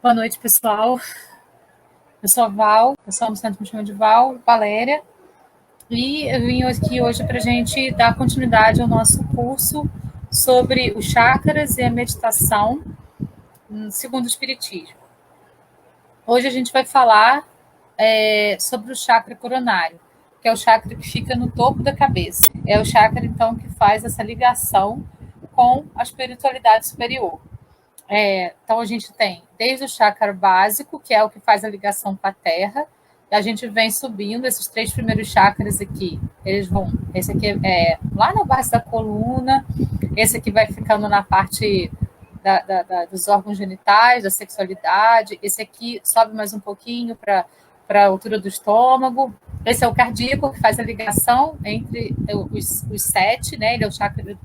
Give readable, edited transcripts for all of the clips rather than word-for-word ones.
Boa noite, pessoal. Eu sou a Val, o pessoal no centro me chama de Val, Valéria, e eu vim aqui hoje para a gente dar continuidade ao nosso curso sobre os chakras e a meditação segundo o Espiritismo. Hoje a gente vai falar sobre o chakra coronário, que é o chakra que fica no topo da cabeça. É o chakra, então, que faz essa ligação com a espiritualidade superior. Então, a gente tem desde o chakra básico, que é o que faz a ligação com a Terra, e a gente vem subindo esses 3 primeiros chakras aqui. Eles vão. Esse aqui é lá na base da coluna, esse aqui vai ficando na parte dos órgãos genitais, da sexualidade, esse aqui sobe mais um pouquinho para a altura do estômago. Esse é o cardíaco, que faz a ligação entre os 7, né? Ele é o chakra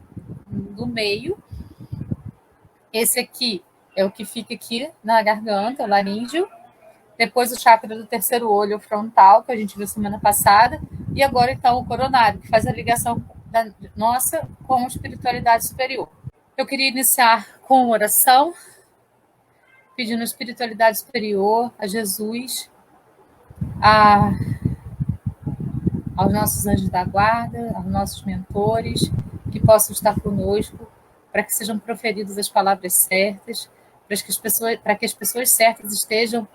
do meio. Esse aqui é o que fica aqui na garganta, o laríngeo. Depois o chakra do terceiro olho, o frontal, que a gente viu semana passada. E agora, então, o coronário, que faz a ligação da nossa com a espiritualidade superior. Eu queria iniciar com oração, pedindo a espiritualidade superior, a Jesus, aos nossos anjos da guarda, aos nossos mentores, que possam estar conosco, para que sejam proferidas as palavras certas, para que as pessoas certas estejam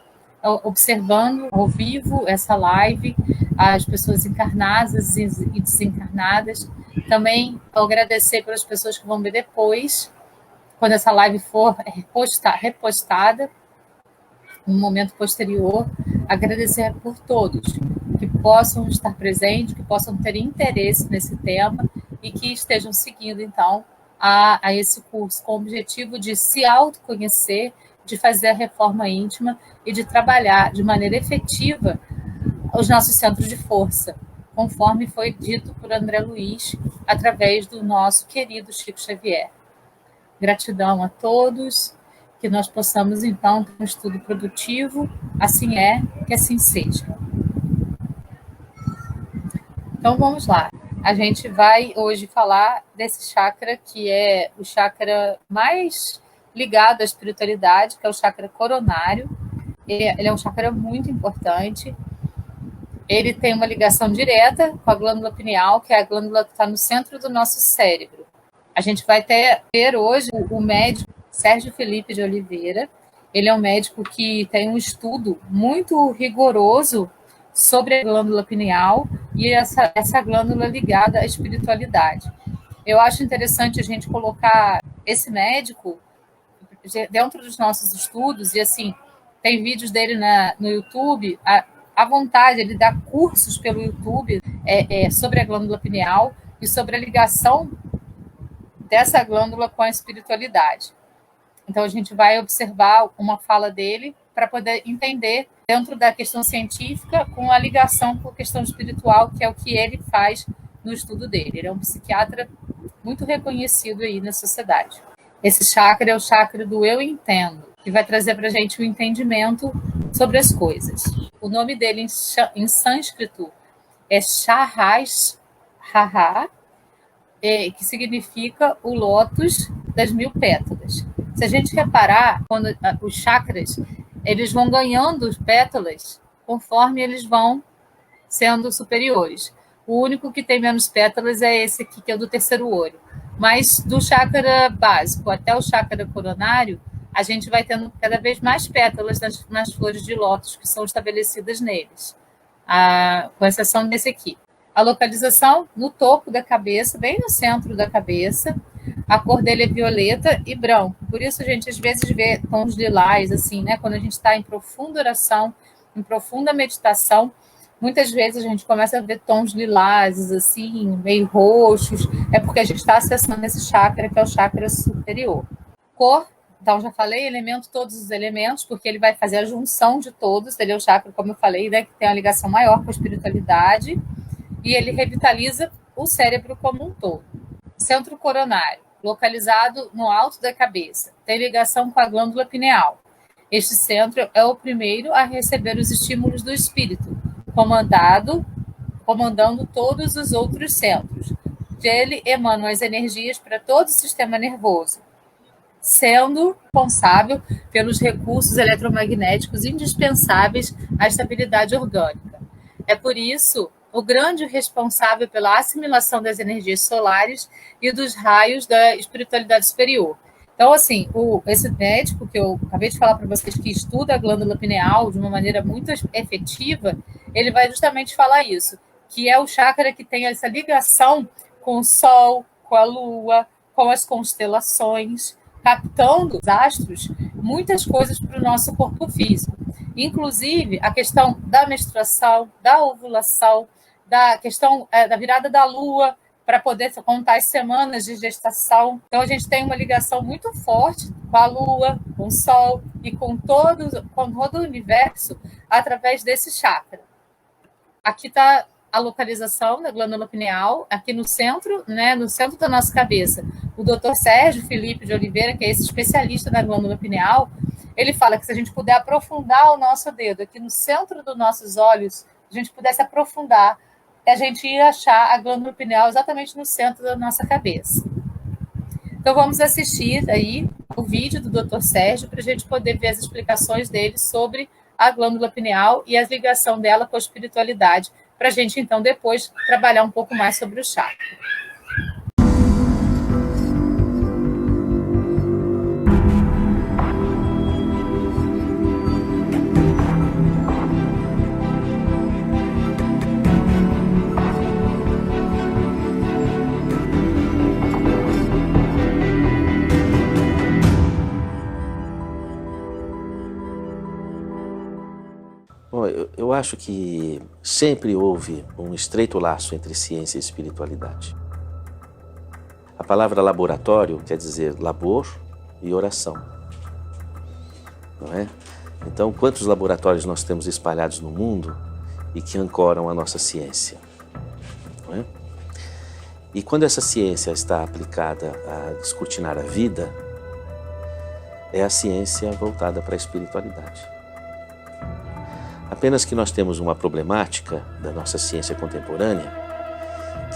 observando ao vivo essa live, as pessoas encarnadas e desencarnadas. Também agradecer pelas pessoas que vão ver depois, quando essa live for repostada, no momento posterior, agradecer por todos que possam estar presentes, que possam ter interesse nesse tema e que estejam seguindo, então, a esse curso com o objetivo de se autoconhecer, de fazer a reforma íntima e de trabalhar de maneira efetiva os nossos centros de força, conforme foi dito por André Luiz, através do nosso querido Chico Xavier. Gratidão a todos, que nós possamos, então, ter um estudo produtivo, assim é, que assim seja. Então, vamos lá. A gente vai hoje falar desse chakra, que é o chakra mais ligado à espiritualidade, que é o chakra coronário. Ele é um chakra muito importante. Ele tem uma ligação direta com a glândula pineal, que é a glândula que está no centro do nosso cérebro. A gente vai ver hoje o médico Sérgio Felipe de Oliveira. Ele é um médico que tem um estudo muito rigoroso sobre a glândula pineal e essa glândula ligada à espiritualidade. Eu acho interessante a gente colocar esse médico dentro dos nossos estudos, e assim, tem vídeos dele no YouTube, à vontade, ele dá cursos pelo YouTube sobre a glândula pineal e sobre a ligação dessa glândula com a espiritualidade. Então, a gente vai observar uma fala dele para poder entender, dentro da questão científica, com a ligação com a questão espiritual, que é o que ele faz no estudo dele. Ele é um psiquiatra muito reconhecido aí na sociedade. Esse chakra é o chakra do eu entendo, que vai trazer para a gente o entendimento sobre as coisas. O nome dele em sânscrito é Sahasrara, que significa o lótus das 1000 pétalas. Se a gente reparar, quando os chakras eles vão ganhando pétalas conforme eles vão sendo superiores. O único que tem menos pétalas é esse aqui, que é o do terceiro olho. Mas do chakra básico até o chakra coronário, a gente vai tendo cada vez mais pétalas nas flores de lótus que são estabelecidas neles, com exceção desse aqui. A localização no topo da cabeça, bem no centro da cabeça. A cor dele é violeta e branco. Por isso a gente às vezes vê tons lilás, assim, né? Quando a gente está em profunda oração, em profunda meditação, muitas vezes a gente começa a ver tons lilazes, assim, meio roxos. É porque a gente está acessando esse chakra, que é o chakra superior. Cor, então já falei, elemento, todos os elementos, porque ele vai fazer a junção de todos. Ele é o chakra, como eu falei, né, que tem uma ligação maior com a espiritualidade. E ele revitaliza o cérebro como um todo. Centro coronário, localizado no alto da cabeça, tem ligação com a glândula pineal. Este centro é o primeiro a receber os estímulos do espírito, comandando todos os outros centros. Dele emanam as energias para todo o sistema nervoso. sendo responsável pelos recursos eletromagnéticos indispensáveis à estabilidade orgânica. É por isso o grande responsável pela assimilação das energias solares e dos raios da espiritualidade superior. Então, assim, esse médico que eu acabei de falar para vocês, que estuda a glândula pineal de uma maneira muito efetiva, ele vai justamente falar isso, que é o chakra que tem essa ligação com o Sol, com a Lua, com as constelações, captando os astros muitas coisas para o nosso corpo físico. Inclusive, a questão da menstruação, da ovulação, da questão da virada da Lua, para poder contar as semanas de gestação. Então, a gente tem uma ligação muito forte com a Lua, com o Sol e com todo o universo através desse chakra. Aqui está a localização da glândula pineal, aqui no centro, né, no centro da nossa cabeça. O Dr. Sérgio Felipe de Oliveira, que é esse especialista na glândula pineal, ele fala que se a gente puder aprofundar o nosso dedo aqui no centro dos nossos olhos, a gente pudesse aprofundar, a gente ia achar a glândula pineal exatamente no centro da nossa cabeça. Então, vamos assistir aí o vídeo do Dr. Sérgio para a gente poder ver as explicações dele sobre a glândula pineal e a ligação dela com a espiritualidade, para a gente, então, depois trabalhar um pouco mais sobre o chakra. Eu acho que sempre houve um estreito laço entre ciência e espiritualidade. A palavra laboratório quer dizer labor e oração, não é? Então, quantos laboratórios nós temos espalhados no mundo e que ancoram a nossa ciência, não é? E quando essa ciência está aplicada a descortinar a vida, é a ciência voltada para a espiritualidade. Apenas que nós temos uma problemática da nossa ciência contemporânea,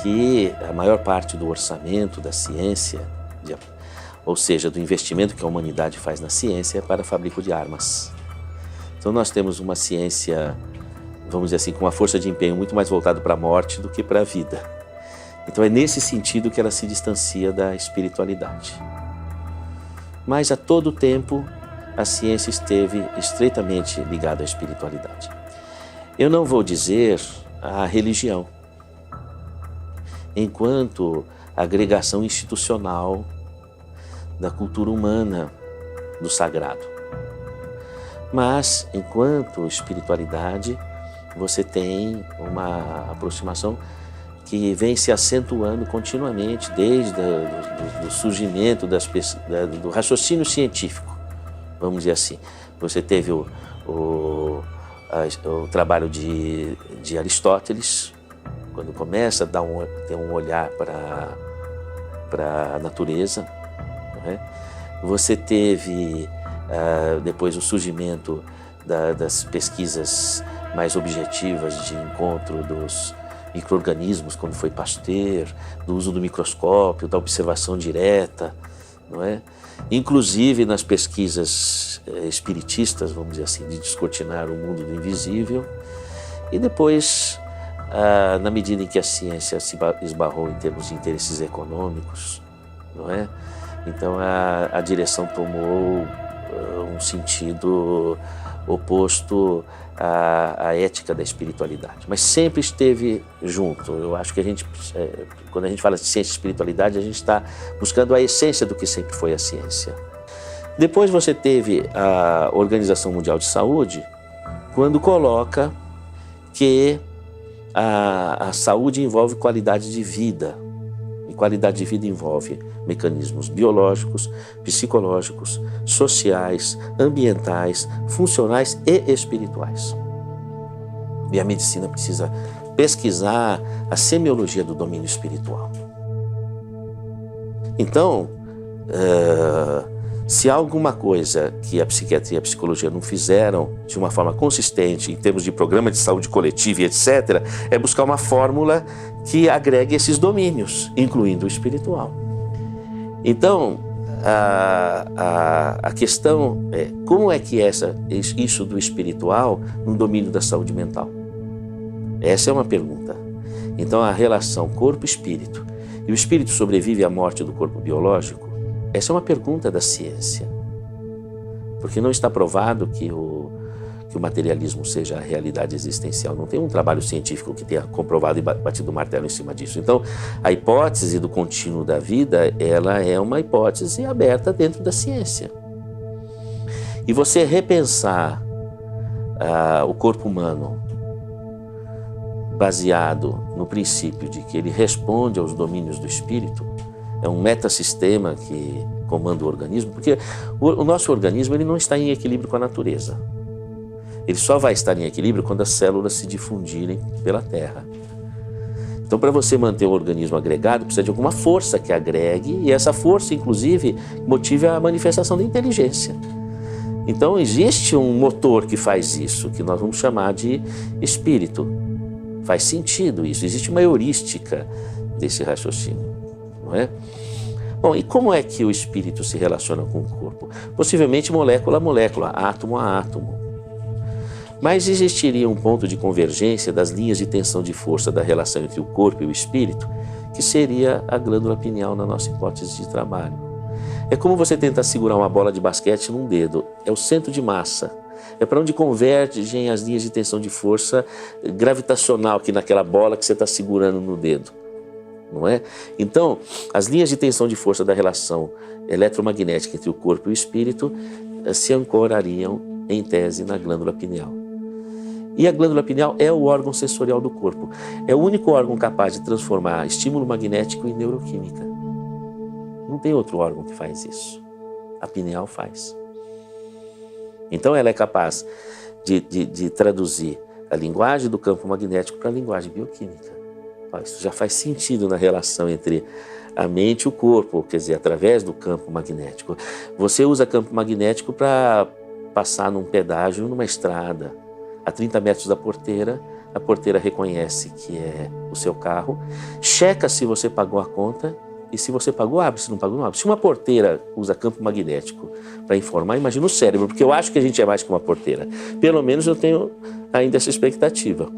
que a maior parte do orçamento da ciência, ou seja, do investimento que a humanidade faz na ciência, é para o fabrico de armas. Então nós temos uma ciência, vamos dizer assim, com uma força de empenho muito mais voltada para a morte do que para a vida. Então é nesse sentido que ela se distancia da espiritualidade. Mas a todo tempo a ciência esteve estreitamente ligada à espiritualidade. Eu não vou dizer a religião, enquanto agregação institucional da cultura humana do sagrado. Mas, enquanto espiritualidade, você tem uma aproximação que vem se acentuando continuamente desde o surgimento do raciocínio científico. Vamos dizer assim, você teve o trabalho de Aristóteles, quando começa a ter um olhar para a natureza, não é? Você teve depois o surgimento das pesquisas mais objetivas de encontro dos micro-organismos, quando foi Pasteur, do uso do microscópio, da observação direta, não é? Inclusive nas pesquisas espiritistas, vamos dizer assim, de descortinar o mundo do invisível. E depois, na medida em que a ciência se esbarrou em termos de interesses econômicos, não é? Então a direção tomou um sentido oposto à ética da espiritualidade, mas sempre esteve junto. Eu acho que quando a gente fala de ciência e espiritualidade, a gente está buscando a essência do que sempre foi a ciência. Depois você teve a Organização Mundial de Saúde, quando coloca que a saúde envolve qualidade de vida, e qualidade de vida envolve mecanismos biológicos, psicológicos, sociais, ambientais, funcionais e espirituais. E a medicina precisa pesquisar a semiologia do domínio espiritual. Então, se há alguma coisa que a psiquiatria e a psicologia não fizeram de uma forma consistente em termos de programa de saúde coletiva e etc., é buscar uma fórmula que agregue esses domínios, incluindo o espiritual. Então, a questão é como é que isso do espiritual no domínio da saúde mental? Essa é uma pergunta. Então, a relação corpo-espírito, e o espírito sobrevive à morte do corpo biológico, essa é uma pergunta da ciência. Porque não está provado que o materialismo seja a realidade existencial. Não tem um trabalho científico que tenha comprovado e batido o martelo em cima disso. Então, a hipótese do contínuo da vida, ela é uma hipótese aberta dentro da ciência. E você repensar o corpo humano baseado no princípio de que ele responde aos domínios do espírito, é um metassistema que comanda o organismo, porque o nosso organismo ele não está em equilíbrio com a natureza. Ele só vai estar em equilíbrio quando as células se difundirem pela Terra. Então, para você manter o organismo agregado, precisa de alguma força que agregue, e essa força, inclusive, motive a manifestação da inteligência. Então, existe um motor que faz isso, que nós vamos chamar de espírito. Faz sentido isso, existe uma heurística desse raciocínio, não é? Bom, e como é que o espírito se relaciona com o corpo? Possivelmente molécula a molécula, átomo a átomo. Mas existiria um ponto de convergência das linhas de tensão de força da relação entre o corpo e o espírito, que seria a glândula pineal na nossa hipótese de trabalho. É como você tentar segurar uma bola de basquete num dedo, é o centro de massa. É para onde convergem as linhas de tensão de força gravitacional aqui naquela bola que você está segurando no dedo, não é? Então, as linhas de tensão de força da relação eletromagnética entre o corpo e o espírito se ancorariam, em tese, na glândula pineal. E a glândula pineal é o órgão sensorial do corpo. É o único órgão capaz de transformar estímulo magnético em neuroquímica. Não tem outro órgão que faz isso. A pineal faz. Então ela é capaz de traduzir a linguagem do campo magnético para a linguagem bioquímica. Isso já faz sentido na relação entre a mente e o corpo, quer dizer, através do campo magnético. Você usa campo magnético para passar num pedágio, numa estrada, a 30 metros da porteira, a porteira reconhece que é o seu carro, checa se você pagou a conta, e se você pagou, abre, se não pagou, não abre. Se uma porteira usa campo magnético para informar, imagina o cérebro, porque eu acho que a gente é mais que uma porteira. Pelo menos eu tenho ainda essa expectativa.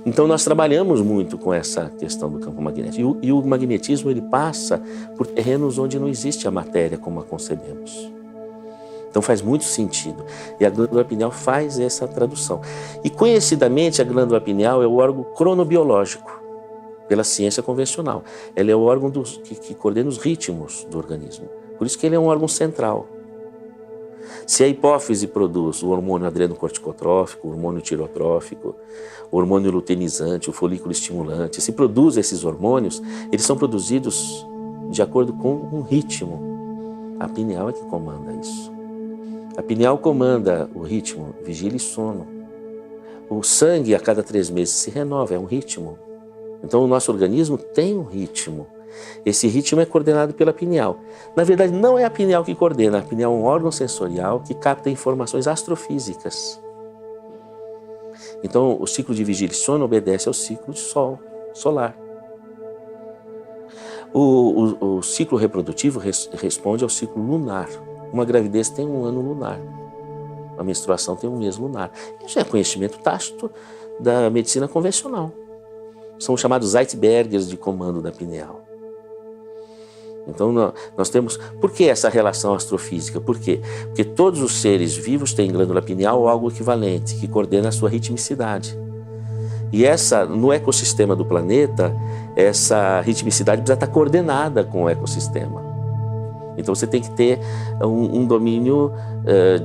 Então nós trabalhamos muito com essa questão do campo magnético. E o magnetismo ele passa por terrenos onde não existe a matéria como a concebemos. Então faz muito sentido. E a glândula pineal faz essa tradução. E conhecidamente a glândula pineal é o órgão cronobiológico, pela ciência convencional. Ela é o órgão que coordena os ritmos do organismo. Por isso que ele é um órgão central. Se a hipófise produz o hormônio adrenocorticotrófico, o hormônio tirotrófico, o hormônio luteinizante, o folículo estimulante, se produz esses hormônios, eles são produzidos de acordo com um ritmo. A pineal é que comanda isso. A pineal comanda o ritmo vigília e sono. O sangue a cada 3 meses se renova, é um ritmo. Então o nosso organismo tem um ritmo. Esse ritmo é coordenado pela pineal. Na verdade, não é a pineal que coordena. A pineal é um órgão sensorial que capta informações astrofísicas. Então, o ciclo de vigília e sono obedece ao ciclo de sol, solar. O ciclo reprodutivo responde ao ciclo lunar. Uma gravidez tem um ano lunar. A menstruação tem um mês lunar. Isso é conhecimento tácito da medicina convencional. São chamados icebergs de comando da pineal. Então nós temos... Por que essa relação astrofísica? Por quê? Porque todos os seres vivos têm glândula pineal ou algo equivalente, que coordena a sua ritmicidade. E no ecossistema do planeta, essa ritmicidade precisa estar coordenada com o ecossistema. Então você tem que ter um domínio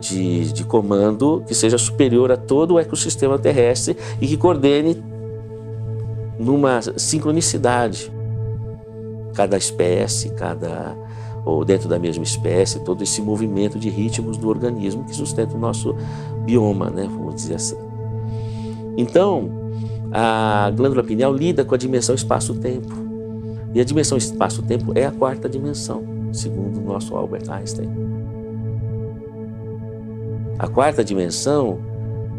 de comando que seja superior a todo o ecossistema terrestre e que coordene numa sincronicidade. Cada espécie, ou dentro da mesma espécie, todo esse movimento de ritmos do organismo que sustenta o nosso bioma, né? Vamos dizer assim. Então, a glândula pineal lida com a dimensão espaço-tempo. E a dimensão espaço-tempo é a 4ª dimensão, segundo o nosso Albert Einstein. A 4ª dimensão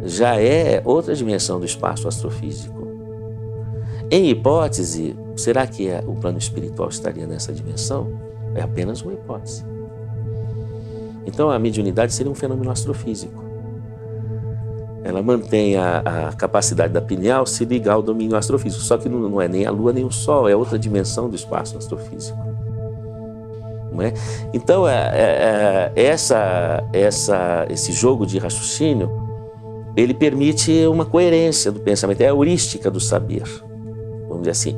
já é outra dimensão do espaço astrofísico. Em hipótese, será que o plano espiritual estaria nessa dimensão? É apenas uma hipótese. Então, a mediunidade seria um fenômeno astrofísico. Ela mantém a capacidade da pineal se ligar ao domínio astrofísico, só que não é nem a Lua nem o Sol, é outra dimensão do espaço astrofísico. Não é? Então, esse jogo de raciocínio, ele permite uma coerência do pensamento, é a heurística do saber. Vamos dizer assim,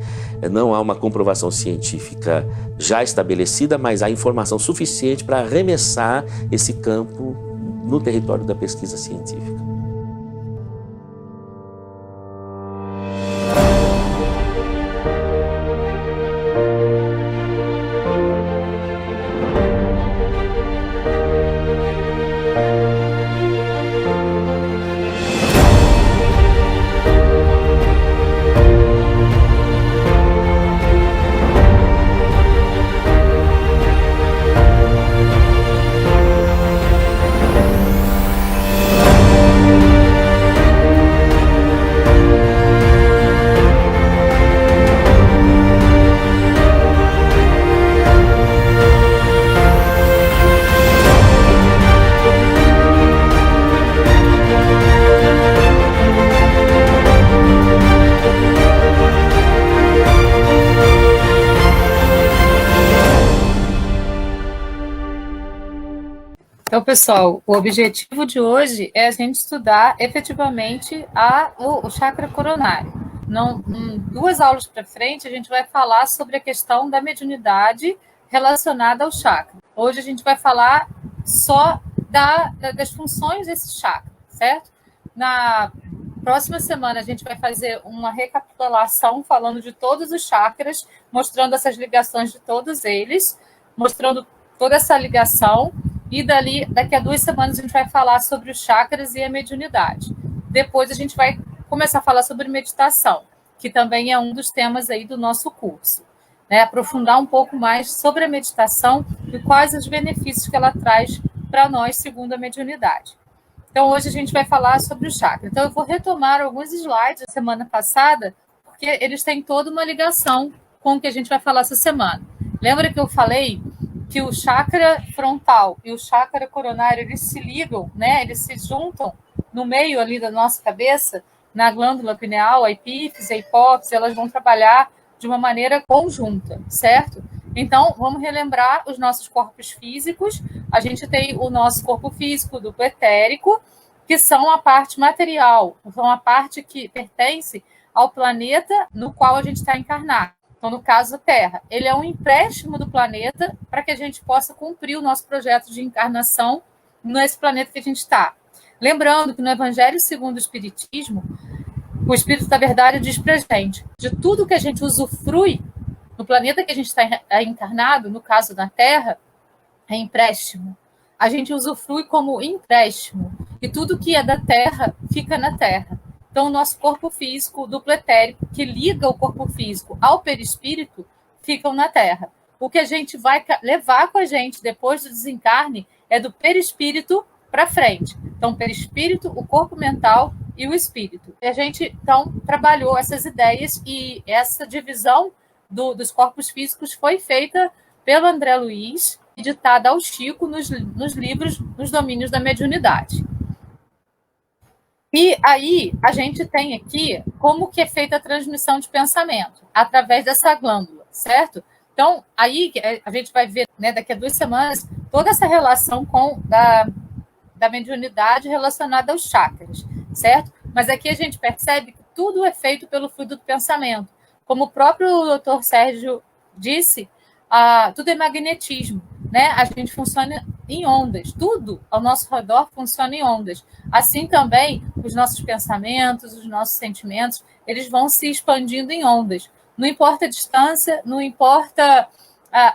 não há uma comprovação científica já estabelecida, mas há informação suficiente para arremessar esse campo no território da pesquisa científica. Então, pessoal, o objetivo de hoje é a gente estudar efetivamente o chakra coronário. Em 2 aulas para frente, a gente vai falar sobre a questão da mediunidade relacionada ao chakra. Hoje a gente vai falar só das funções desse chakra, certo? Na próxima semana, a gente vai fazer uma recapitulação falando de todos os chakras, mostrando essas ligações de todos eles, mostrando toda essa ligação. E daqui a 2 semanas a gente vai falar sobre os chakras e a mediunidade. Depois a gente vai começar a falar sobre meditação, que também é um dos temas aí do nosso curso. Né? Aprofundar um pouco mais sobre a meditação e quais os benefícios que ela traz para nós, segundo a mediunidade. Então, hoje a gente vai falar sobre o chakra. Então, eu vou retomar alguns slides da semana passada, porque eles têm toda uma ligação com o que a gente vai falar essa semana. Lembra que eu falei que o chakra frontal e o chakra coronário, eles se ligam, né? Eles se juntam no meio ali da nossa cabeça, na glândula pineal, a epífise, a hipófise, elas vão trabalhar de uma maneira conjunta, certo? Então, vamos relembrar os nossos corpos físicos. A gente tem o nosso corpo físico duplo etérico, que são a parte material, são a parte que pertence ao planeta no qual a gente está encarnado. Então, no caso, a Terra, ele é um empréstimo do planeta para que a gente possa cumprir o nosso projeto de encarnação nesse planeta que a gente está. Lembrando que no Evangelho segundo o Espiritismo, o Espírito da Verdade diz para a gente, de tudo que a gente usufrui no planeta que a gente está encarnado, no caso da Terra, é empréstimo. A gente usufrui como empréstimo. E tudo que é da Terra fica na Terra. Então, o nosso corpo físico duplo etérico, que liga o corpo físico ao perispírito, ficam na Terra. O que a gente vai levar com a gente depois do desencarne é do perispírito para frente. Então, o perispírito, o corpo mental e o espírito. E a gente, então, trabalhou essas ideias e essa divisão dos corpos físicos foi feita pelo André Luiz, ditada ao Chico nos livros, nos domínios da mediunidade. E aí, a gente tem aqui como que é feita a transmissão de pensamento, através dessa glândula, certo? Então, aí a gente vai ver, né, daqui a 2 semanas, toda essa relação da mediunidade relacionada aos chakras, certo? Mas aqui a gente percebe que tudo é feito pelo fluido do pensamento. Como o próprio doutor Sérgio disse, tudo é magnetismo, né? A gente funciona em ondas, tudo ao nosso redor funciona em ondas. Assim também, os nossos pensamentos, os nossos sentimentos, eles vão se expandindo em ondas. Não importa a distância, não importa...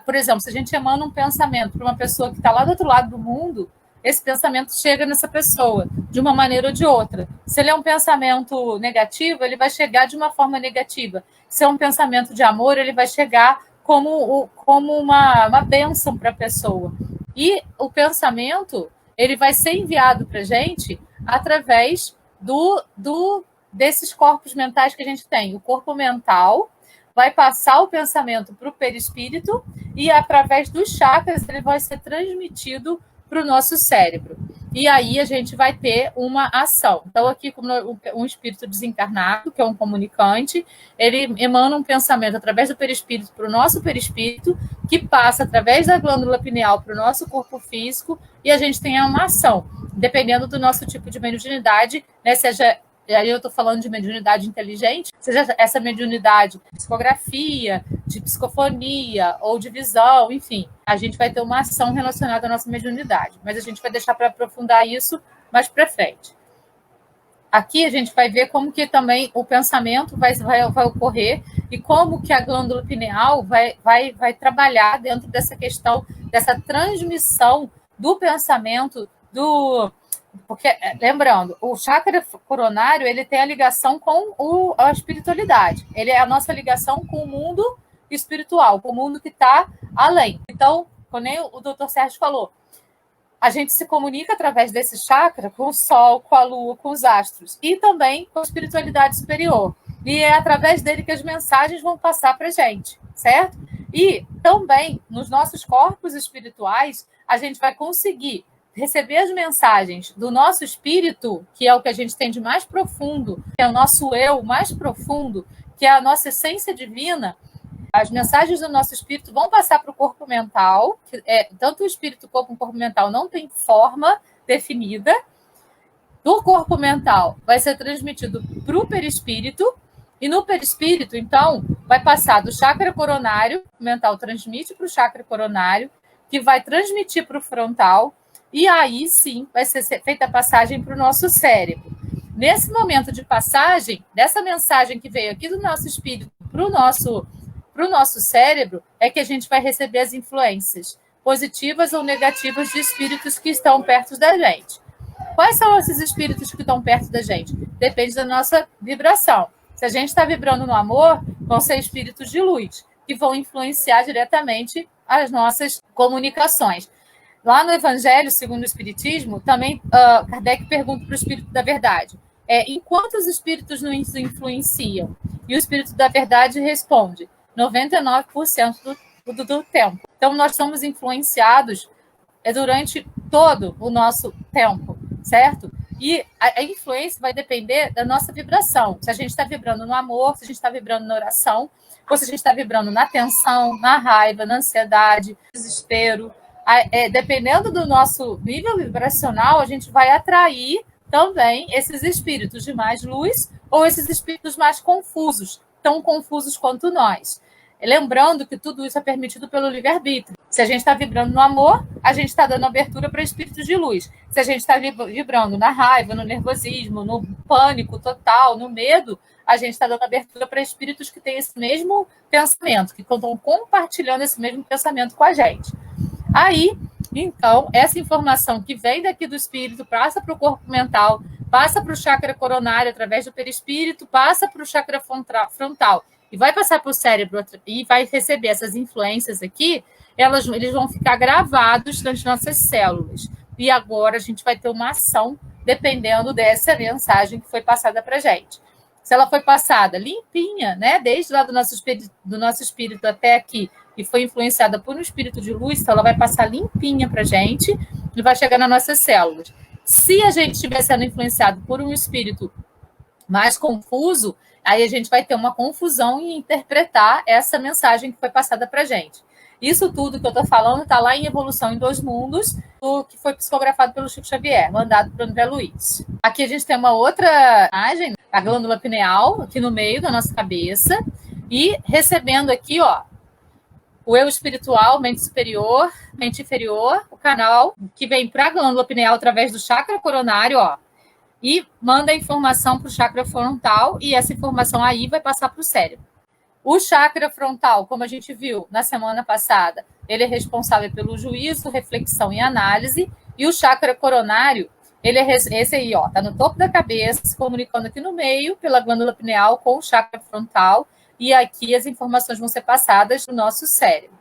por exemplo, se a gente emana um pensamento para uma pessoa que está lá do outro lado do mundo, esse pensamento chega nessa pessoa, de uma maneira ou de outra. Se ele é um pensamento negativo, ele vai chegar de uma forma negativa. Se é um pensamento de amor, ele vai chegar como uma bênção para a pessoa. E o pensamento, ele vai ser enviado para a gente através desses corpos mentais que a gente tem. O corpo mental vai passar o pensamento para o perispírito e, através dos chakras, ele vai ser transmitido para o nosso cérebro. E aí a gente vai ter uma ação. Então, aqui, como um espírito desencarnado, que é um comunicante, ele emana um pensamento através do perispírito para o nosso perispírito, que passa através da glândula pineal para o nosso corpo físico, e a gente tem uma ação, dependendo do nosso tipo de mediunidade, né? Seja, aí eu estou falando de mediunidade inteligente, seja essa mediunidade de psicografia, de psicofonia ou de visão, enfim, a gente vai ter uma ação relacionada à nossa mediunidade, mas a gente vai deixar para aprofundar isso mais para frente. Aqui a gente vai ver como que também o pensamento vai ocorrer e como que a glândula pineal vai trabalhar dentro dessa questão, dessa transmissão do pensamento, porque, lembrando, o chakra coronário, ele tem a ligação com a espiritualidade. Ele é a nossa ligação com o mundo espiritual, com o mundo que está além. Então, como o doutor Sérgio falou, a gente se comunica através desse chakra com o Sol, com a Lua, com os astros e também com a espiritualidade superior. E é através dele que as mensagens vão passar para a gente, certo? E também, nos nossos corpos espirituais, a gente vai conseguir receber as mensagens do nosso espírito, que é o que a gente tem de mais profundo, que é o nosso eu mais profundo, que é a nossa essência divina. As mensagens do nosso espírito vão passar para o corpo mental, tanto o espírito como o corpo mental não tem forma definida. Do corpo mental vai ser transmitido para o perispírito, e no perispírito, então, vai passar do chakra coronário, o mental transmite para o chakra coronário, que vai transmitir para o frontal, e aí sim vai ser feita a passagem para o nosso cérebro. Nesse momento de passagem, dessa mensagem que veio aqui do nosso espírito para o nosso cérebro, é que a gente vai receber as influências positivas ou negativas de espíritos que estão perto da gente. Quais são esses espíritos que estão perto da gente? Depende da nossa vibração. Se a gente está vibrando no amor, vão ser espíritos de luz, que vão influenciar diretamente as nossas comunicações. Lá no Evangelho, segundo o Espiritismo, também Kardec pergunta para o Espírito da Verdade, em quantos espíritos nos influenciam? E o Espírito da Verdade responde, 99% do tempo. Então, nós somos influenciados durante todo o nosso tempo, certo? E a influência vai depender da nossa vibração. Se a gente está vibrando no amor, se a gente está vibrando na oração, ou se a gente está vibrando na tensão, na raiva, na ansiedade, no desespero. Dependendo do nosso nível vibracional, a gente vai atrair também esses espíritos de mais luz ou esses espíritos mais confusos, tão confusos quanto nós. Lembrando que tudo isso é permitido pelo livre-arbítrio. Se a gente está vibrando no amor, a gente está dando abertura para espíritos de luz. Se a gente está vibrando na raiva, no nervosismo, no pânico total, no medo, a gente está dando abertura para espíritos que têm esse mesmo pensamento, que estão compartilhando esse mesmo pensamento com a gente. Aí, então, essa informação que vem daqui do espírito passa para o corpo mental, passa para o chakra coronário através do perispírito, passa para o chakra frontal e vai passar para o cérebro e vai receber essas influências aqui, eles vão ficar gravados nas nossas células. E agora a gente vai ter uma ação dependendo dessa mensagem que foi passada para a gente. Se ela foi passada limpinha, né, desde lá do nosso espírito até aqui, e foi influenciada por um espírito de luz, então ela vai passar limpinha para a gente e vai chegar nas nossas células. Se a gente estiver sendo influenciado por um espírito mais confuso, aí a gente vai ter uma confusão em interpretar essa mensagem que foi passada para a gente. Isso tudo que eu estou falando está lá em Evolução em Dois Mundos, que foi psicografado pelo Chico Xavier, mandado para o André Luiz. Aqui a gente tem uma outra imagem, a glândula pineal, aqui no meio da nossa cabeça, e recebendo aqui, ó, o eu espiritual, mente superior, mente inferior, o canal que vem para a glândula pineal através do chakra coronário, ó, e manda a informação para o chakra frontal, e essa informação aí vai passar para o cérebro. O chakra frontal, como a gente viu na semana passada, ele é responsável pelo juízo, reflexão e análise, e o chakra coronário, ele é esse aí, ó, tá no topo da cabeça, se comunicando aqui no meio, pela glândula pineal com o chakra frontal, e aqui as informações vão ser passadas no nosso cérebro.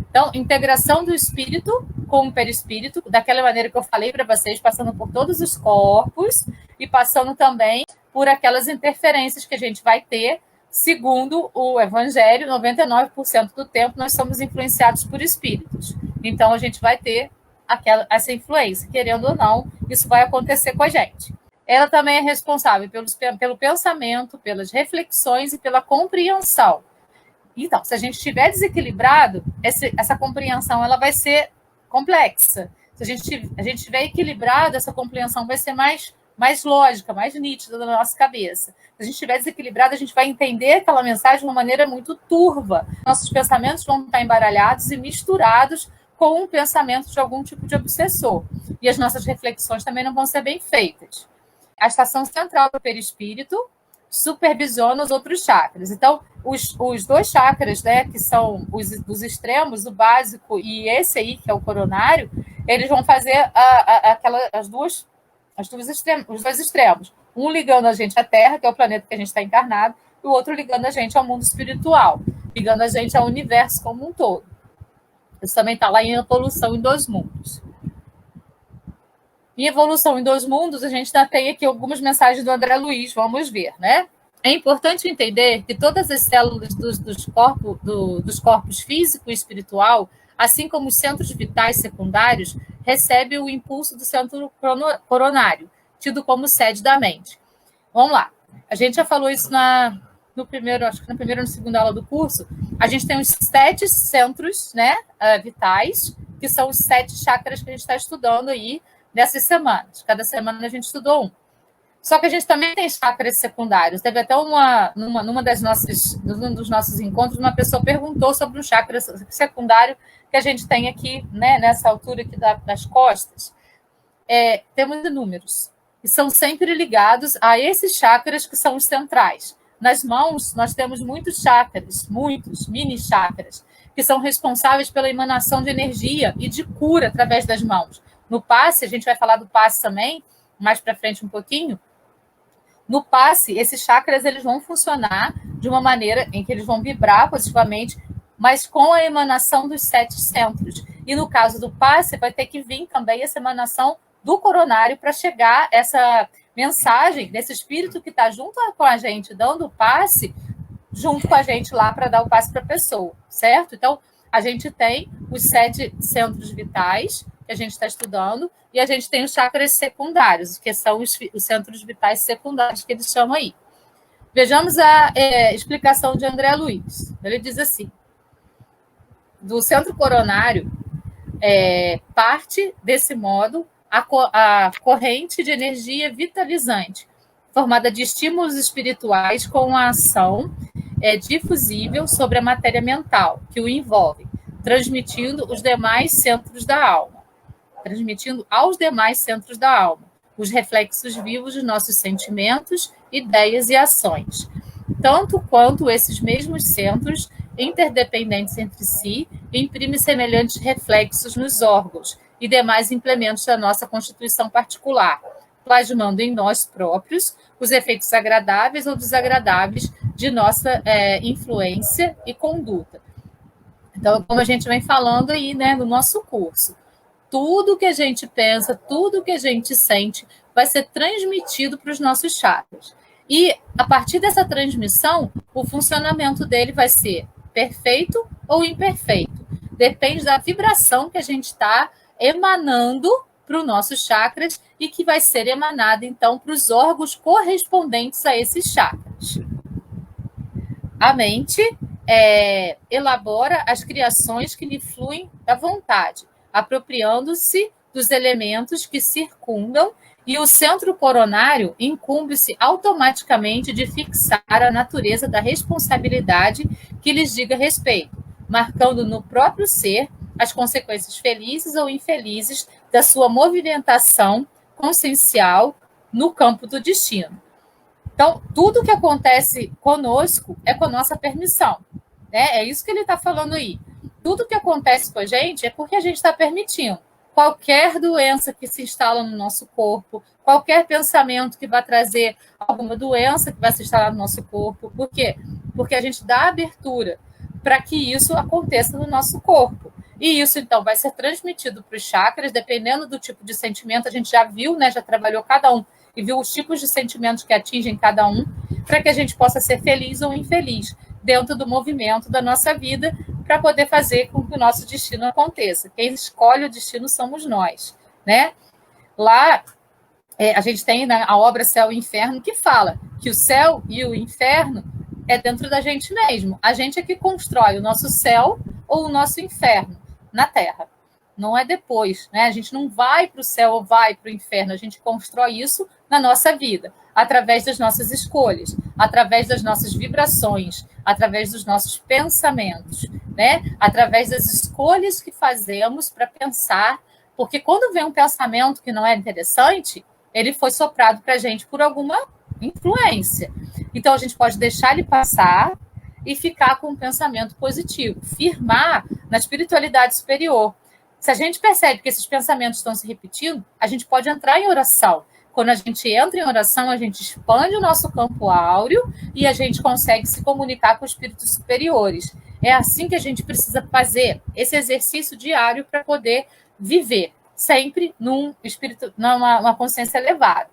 Então, integração do espírito com o perispírito, daquela maneira que eu falei para vocês, passando por todos os corpos e passando também por aquelas interferências que a gente vai ter. Segundo o Evangelho, 99% do tempo nós somos influenciados por espíritos. Então, a gente vai ter essa influência. Querendo ou não, isso vai acontecer com a gente. Ela também é responsável pelo pensamento, pelas reflexões e pela compreensão. Então, se a gente estiver desequilibrado, essa compreensão ela vai ser complexa. Se a gente estiver equilibrado, essa compreensão vai ser mais lógica, mais nítida na nossa cabeça. Se a gente estiver desequilibrado, a gente vai entender aquela mensagem de uma maneira muito turva. Nossos pensamentos vão estar embaralhados e misturados com um pensamento de algum tipo de obsessor. E as nossas reflexões também não vão ser bem feitas. A estação central do perispírito supervisiona os outros chakras. Então, os dois chakras, né, que são os extremos, o básico e esse aí, que é o coronário, eles vão fazer os dois extremos. Um ligando a gente à Terra, que é o planeta que a gente está encarnado, e o outro ligando a gente ao mundo espiritual, ligando a gente ao universo como um todo. Isso também está lá em Evolução em Dois Mundos. Em Evolução em Dois Mundos, a gente ainda tem aqui algumas mensagens do André Luiz, vamos ver, né? É importante entender que todas as células dos corpos físico e espiritual, assim como os centros vitais secundários, recebem o impulso do centro coronário, tido como sede da mente. Vamos lá. A gente já falou isso no primeiro, acho que na primeira ou na segunda aula do curso. A gente tem os 7 centros, né, vitais, que são os 7 chakras que a gente está estudando aí nessas semanas. Cada semana a gente estudou um. Só que a gente também tem chakras secundários. Teve até num dos nossos encontros, uma pessoa perguntou sobre um chakra secundário que a gente tem aqui, né, nessa altura aqui das costas. Temos inúmeros. E são sempre ligados a esses chakras que são os centrais. Nas mãos, nós temos muitos chakras, muitos mini chakras, que são responsáveis pela emanação de energia e de cura através das mãos. No passe, a gente vai falar do passe também, mais para frente um pouquinho. No passe, esses chakras eles vão funcionar de uma maneira em que eles vão vibrar positivamente, mas com a emanação dos 7 centros. E no caso do passe, vai ter que vir também essa emanação do coronário para chegar essa mensagem desse espírito que está junto com a gente, dando o passe, junto com a gente lá para dar o passe para a pessoa, certo? Então, a gente tem os 7 centros vitais que a gente está estudando, e a gente tem os chakras secundários, que são os centros vitais secundários que eles chamam aí. Vejamos a explicação de André Luiz. Ele diz assim: do centro coronário parte, desse modo, a corrente de energia vitalizante, formada de estímulos espirituais com a ação difusível sobre a matéria mental, que o envolve, transmitindo aos demais centros da alma os reflexos vivos de nossos sentimentos, ideias e ações, tanto quanto esses mesmos centros, interdependentes entre si, imprimem semelhantes reflexos nos órgãos e demais implementos da nossa constituição particular, plasmando em nós próprios os efeitos agradáveis ou desagradáveis de nossa influência e conduta. Então, como a gente vem falando aí, né, no nosso curso, tudo que a gente pensa, tudo que a gente sente vai ser transmitido para os nossos chakras. E, a partir dessa transmissão, o funcionamento dele vai ser perfeito ou imperfeito. Depende da vibração que a gente está emanando para os nossos chakras e que vai ser emanada, então, para os órgãos correspondentes a esses chakras. A mente elabora as criações que lhe fluem da vontade, apropriando-se dos elementos que circundam, e o centro coronário incumbe-se automaticamente de fixar a natureza da responsabilidade que lhes diga respeito, marcando no próprio ser as consequências felizes ou infelizes da sua movimentação consciencial no campo do destino. Então, tudo que acontece conosco é com a nossa permissão, né? É isso que ele está falando aí. Tudo que acontece com a gente é porque a gente está permitindo. Qualquer doença que se instala no nosso corpo, qualquer pensamento que vai trazer alguma doença que vai se instalar no nosso corpo. Por quê? Porque a gente dá abertura para que isso aconteça no nosso corpo. E isso, então, vai ser transmitido para os chakras, dependendo do tipo de sentimento. A gente já viu, né? Já trabalhou cada um e viu os tipos de sentimentos que atingem cada um, para que a gente possa ser feliz ou infeliz dentro do movimento da nossa vida, para poder fazer com que o nosso destino aconteça. Quem escolhe o destino somos nós, né? Lá, a gente tem, né, a obra Céu e Inferno, que fala que o céu e o inferno é dentro da gente mesmo. A gente é que constrói o nosso céu ou o nosso inferno na Terra. Não é depois, né? A gente não vai para o céu ou vai para o inferno, a gente constrói isso na nossa vida, através das nossas escolhas, através das nossas vibrações, através dos nossos pensamentos, né? Através das escolhas que fazemos para pensar, porque quando vem um pensamento que não é interessante, ele foi soprado para a gente por alguma influência. Então, a gente pode deixar ele passar e ficar com um pensamento positivo, firmar na espiritualidade superior. Se a gente percebe que esses pensamentos estão se repetindo, a gente pode entrar em oração. Quando a gente entra em oração, a gente expande o nosso campo áureo e a gente consegue se comunicar com espíritos superiores. É assim que a gente precisa fazer esse exercício diário para poder viver, sempre num espírito, numa consciência elevada.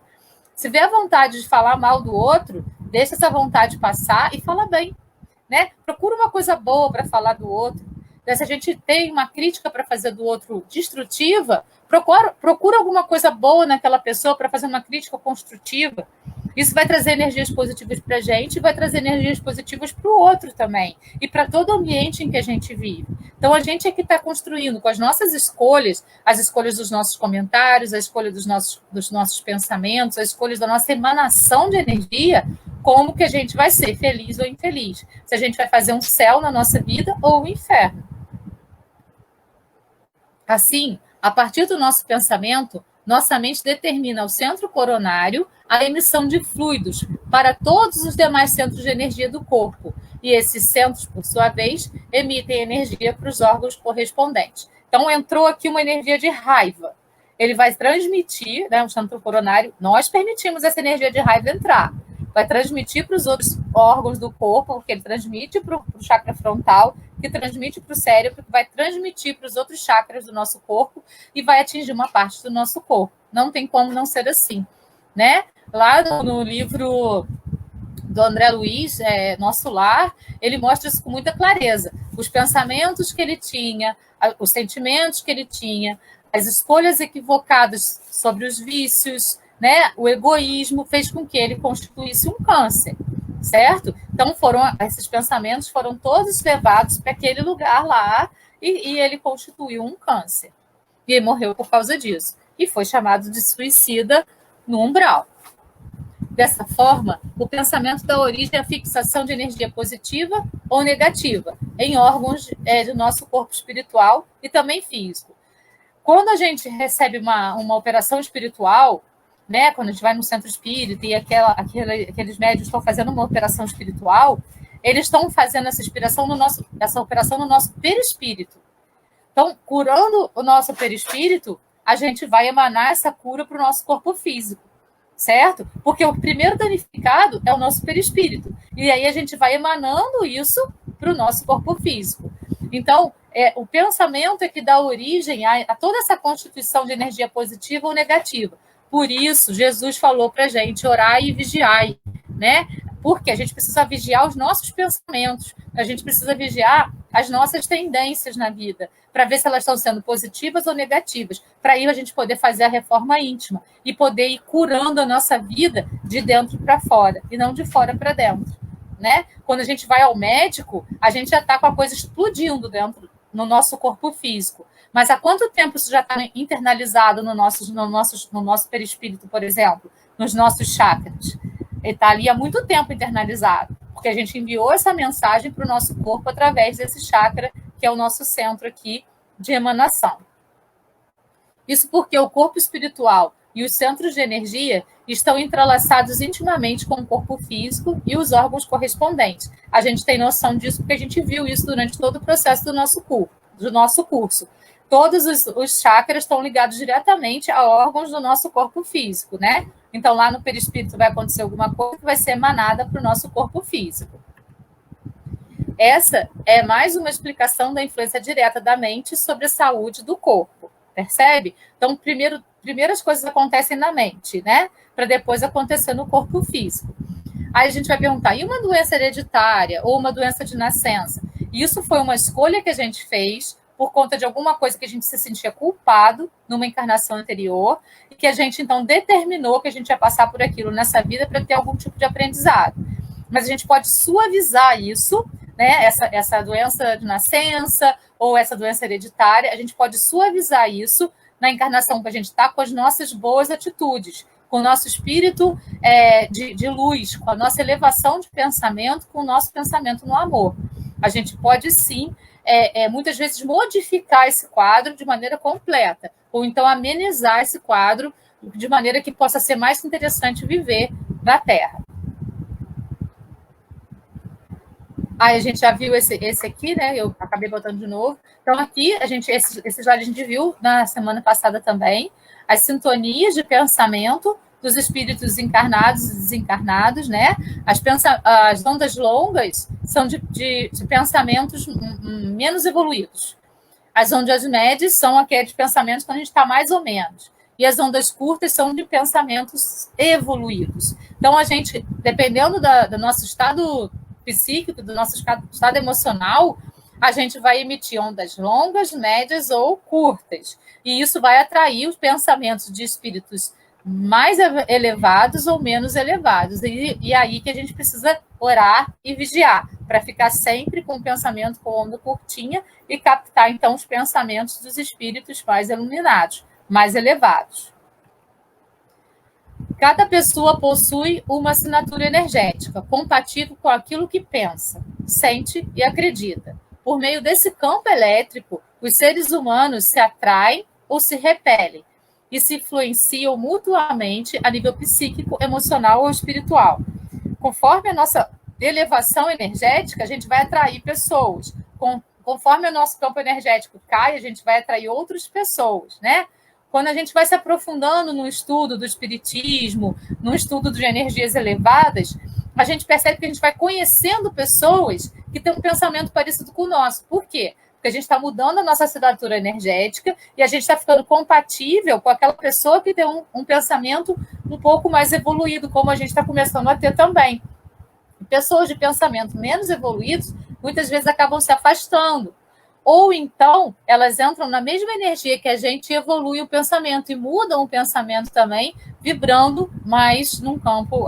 Se vê a vontade de falar mal do outro, deixa essa vontade passar e fala bem, né? Procura uma coisa boa para falar do outro. Se a gente tem uma crítica para fazer do outro destrutiva, procura alguma coisa boa naquela pessoa para fazer uma crítica construtiva. Isso vai trazer energias positivas para a gente e vai trazer energias positivas para o outro também. E para todo o ambiente em que a gente vive. Então, a gente é que está construindo com as nossas escolhas, as escolhas dos nossos comentários, a escolha dos nossos pensamentos, as escolhas da nossa emanação de energia, como que a gente vai ser feliz ou infeliz. Se a gente vai fazer um céu na nossa vida ou um inferno. Assim, a partir do nosso pensamento, nossa mente determina o centro coronário a emissão de fluidos para todos os demais centros de energia do corpo. E esses centros, por sua vez, emitem energia para os órgãos correspondentes. Então, entrou aqui uma energia de raiva. Ele vai transmitir, né, o centro coronário, nós permitimos essa energia de raiva entrar. Vai transmitir para os outros órgãos do corpo, porque ele transmite para o chakra frontal, que transmite para o cérebro, que vai transmitir para os outros chakras do nosso corpo e vai atingir uma parte do nosso corpo. Não tem como não ser assim, né? Lá no livro do André Luiz, Nosso Lar, ele mostra isso com muita clareza. Os pensamentos que ele tinha, os sentimentos que ele tinha, as escolhas equivocadas sobre os vícios, né? O egoísmo fez com que ele constituísse um câncer, certo? Então, esses pensamentos foram todos levados para aquele lugar lá e ele constituiu um câncer. E ele morreu por causa disso. E foi chamado de suicida no umbral. Dessa forma, o pensamento dá origem à fixação de energia positiva ou negativa em órgãos do nosso corpo espiritual e também físico. Quando a gente recebe uma operação espiritual, né, quando a gente vai no centro espírita e aqueles médios estão fazendo uma operação espiritual, eles estão fazendo essa operação no nosso perispírito. Então, curando o nosso perispírito, a gente vai emanar essa cura para o nosso corpo físico, certo? Porque o primeiro danificado é o nosso perispírito. E aí a gente vai emanando isso para o nosso corpo físico. Então, o pensamento é que dá origem a toda essa constituição de energia positiva ou negativa. Por isso, Jesus falou para a gente, orai e vigiai, né? Porque a gente precisa vigiar os nossos pensamentos, a gente precisa vigiar as nossas tendências na vida, para ver se elas estão sendo positivas ou negativas, para aí a gente poder fazer a reforma íntima e poder ir curando a nossa vida de dentro para fora, e não de fora para dentro, né? Quando a gente vai ao médico, a gente já está com a coisa explodindo dentro, no nosso corpo físico. Mas há quanto tempo isso já está internalizado no nosso perispírito, por exemplo, nos nossos chakras? Ele está ali há muito tempo internalizado, porque a gente enviou essa mensagem para o nosso corpo através desse chakra, que é o nosso centro aqui de emanação. Isso porque o corpo espiritual e os centros de energia estão entrelaçados intimamente com o corpo físico e os órgãos correspondentes. A gente tem noção disso porque a gente viu isso durante todo o processo do nosso curso. Todos os chakras estão ligados diretamente a órgãos do nosso corpo físico, né? Então, lá no perispírito vai acontecer alguma coisa que vai ser emanada para o nosso corpo físico. Essa é mais uma explicação da influência direta da mente sobre a saúde do corpo, percebe? Então, primeiras coisas acontecem na mente, né? Para depois acontecer no corpo físico. Aí a gente vai perguntar, e uma doença hereditária ou uma doença de nascença? Isso foi uma escolha que a gente fez por conta de alguma coisa que a gente se sentia culpado numa encarnação anterior e que a gente, então, determinou que a gente ia passar por aquilo nessa vida para ter algum tipo de aprendizado. Mas a gente pode suavizar isso, né? Essa doença de nascença ou essa doença hereditária, a gente pode suavizar isso na encarnação que a gente está com as nossas boas atitudes, com o nosso espírito de luz, com a nossa elevação de pensamento, com o nosso pensamento no amor. A gente pode, sim, muitas vezes modificar esse quadro de maneira completa, ou então amenizar esse quadro de maneira que possa ser mais interessante viver na Terra. Aí a gente já viu esse aqui, né? Eu acabei botando de novo. Então, aqui, esse slide a gente viu na semana passada também, as sintonias de pensamento dos espíritos encarnados e desencarnados, né? As ondas longas são de pensamentos menos evoluídos. As ondas médias são aqueles pensamentos quando a gente está mais ou menos. E as ondas curtas são de pensamentos evoluídos. Então, a gente, dependendo do nosso estado psíquico, do nosso estado emocional, a gente vai emitir ondas longas, médias ou curtas. E isso vai atrair os pensamentos de espíritos mais elevados ou menos elevados. E aí que a gente precisa orar e vigiar, para ficar sempre com o pensamento com onda curtinha e captar, então, os pensamentos dos espíritos mais iluminados, mais elevados. Cada pessoa possui uma assinatura energética compatível com aquilo que pensa, sente e acredita. Por meio desse campo elétrico, os seres humanos se atraem ou se repelem e se influenciam mutuamente a nível psíquico, emocional ou espiritual. Conforme a nossa elevação energética, a gente vai atrair pessoas. Conforme o nosso campo energético cai, a gente vai atrair outras pessoas, né? Quando a gente vai se aprofundando no estudo do espiritismo, no estudo de energias elevadas, a gente percebe que a gente vai conhecendo pessoas que têm um pensamento parecido com o nosso. Por quê? Porque a gente está mudando a nossa assinatura energética e a gente está ficando compatível com aquela pessoa que tem um pensamento um pouco mais evoluído, como a gente está começando a ter também. Pessoas de pensamento menos evoluídos, muitas vezes acabam se afastando. Ou então, elas entram na mesma energia que a gente, evolui o pensamento e mudam o pensamento também, vibrando mais num campo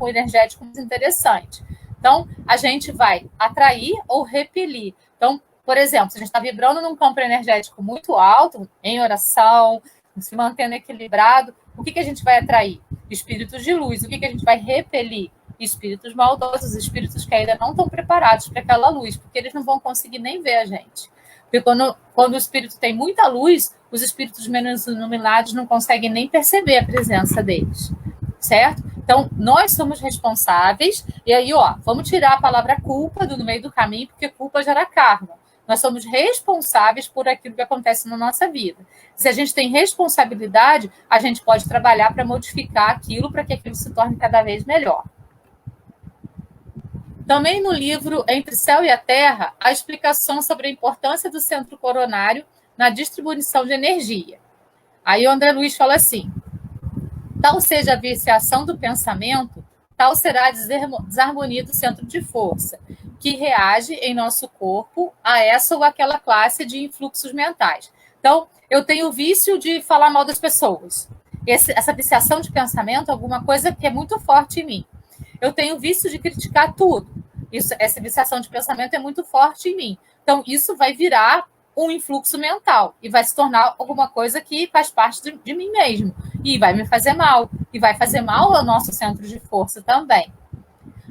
energético mais interessante. Então, a gente vai atrair ou repelir. Então, por exemplo, se a gente está vibrando num campo energético muito alto, em oração, se mantendo equilibrado, o que a gente vai atrair? Espíritos de luz. O que a gente vai repelir? Espíritos maldosos, espíritos que ainda não estão preparados para aquela luz, porque eles não vão conseguir nem ver a gente. Porque quando o espírito tem muita luz, os espíritos menos iluminados não conseguem nem perceber a presença deles, certo? Então, nós somos responsáveis, e aí, vamos tirar a palavra culpa no meio do caminho, porque culpa gera karma. Nós somos responsáveis por aquilo que acontece na nossa vida. Se a gente tem responsabilidade, a gente pode trabalhar para modificar aquilo, para que aquilo se torne cada vez melhor. Também no livro Entre Céu e a Terra, há explicação sobre a importância do centro coronário na distribuição de energia. Aí o André Luiz fala assim: tal seja a viciação do pensamento, tal será a desarmonia do centro de força, que reage em nosso corpo a essa ou aquela classe de influxos mentais. Então, eu tenho o vício de falar mal das pessoas. Essa viciação de pensamento é alguma coisa que é muito forte em mim. Eu tenho o vício de criticar tudo. Essa viciação de pensamento é muito forte em mim. Então, isso vai virar um influxo mental e vai se tornar alguma coisa que faz parte de mim mesmo. E vai me fazer mal. E vai fazer mal ao nosso centro de força também.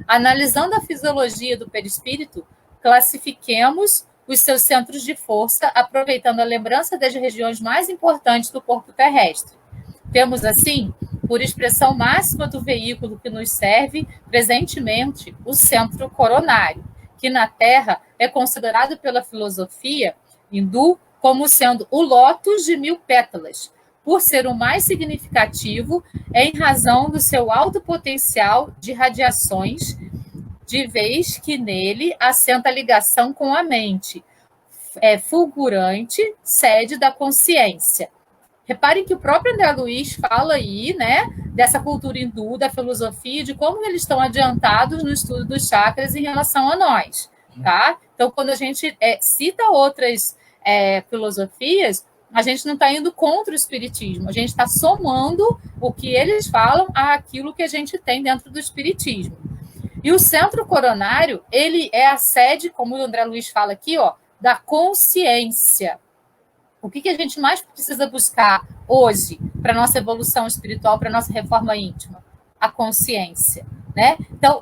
Analisando a fisiologia do perispírito, classifiquemos os seus centros de força, aproveitando a lembrança das regiões mais importantes do corpo terrestre. Temos, assim, por expressão máxima do veículo que nos serve presentemente, o centro coronário, que na Terra é considerado pela filosofia hindu como sendo o lótus de 1000 pétalas, por ser o mais significativo em razão do seu alto potencial de radiações, de vez que nele assenta a ligação com a mente, fulgurante, sede da consciência. Reparem que o próprio André Luiz fala aí, né, dessa cultura hindu, da filosofia, de como eles estão adiantados no estudo dos chakras em relação a nós. tá? Então, quando a gente cita outras filosofias, a gente não está indo contra o espiritismo, a gente está somando o que eles falam àquilo que a gente tem dentro do espiritismo. E o centro coronário, ele é a sede, como o André Luiz fala aqui, ó, da consciência. O que a gente mais precisa buscar hoje para a nossa evolução espiritual, para a nossa reforma íntima? A consciência, né? Então,